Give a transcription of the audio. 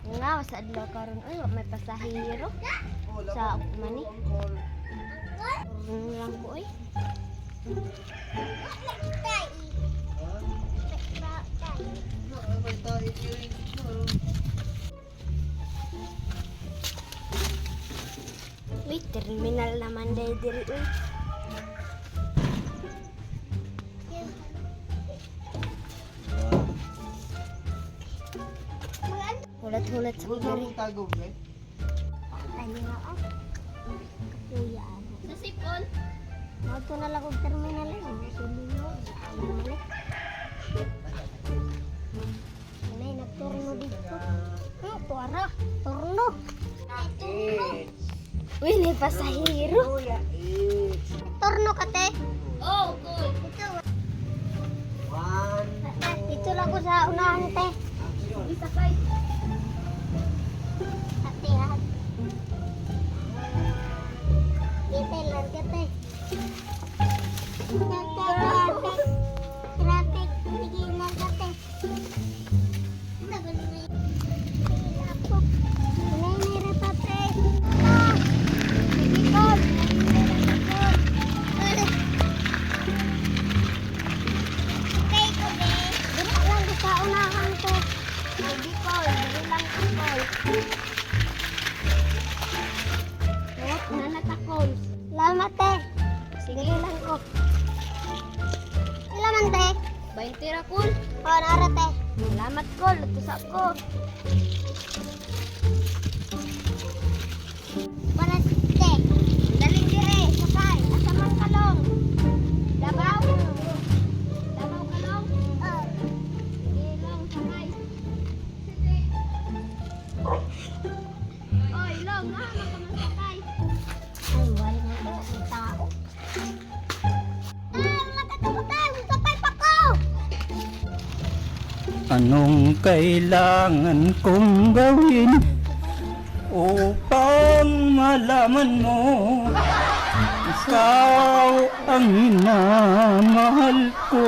Nga, sa adlaw karon ay wa may pasahero. Sa mani. Lang ko ay. Uy, terminal naman diri uy. Hulat-hulat sa diri. Ano na ah? Kapuyaan. Sa sipon. Mato na lang og terminal eh. Sulino. Nay nagturno dito. Tuara, turno. Uy, may pasahero. Turno ka te. Oh, cool. Ito. Dito lang ko sa unahan te. Isa kay. Ate ha. Dito lang kate. Traffic. Tigil lang kate. Salamat eh. Sige lang ko. Salamat eh. 20 ra kul. Oh, nara te. Salamat kul, lutusa ko. Para te. Dali dire, sakay. Asa man kalong? Dabaw. Dabaw kalong? Oh. Sige lang, sakay. Oy, long, man ka man sakay. Ay, wala na to, ang tao. Matatabutan, sakay pa ko! Anong kailangan kong gawin upang malaman mo ikaw ang minamahal ko?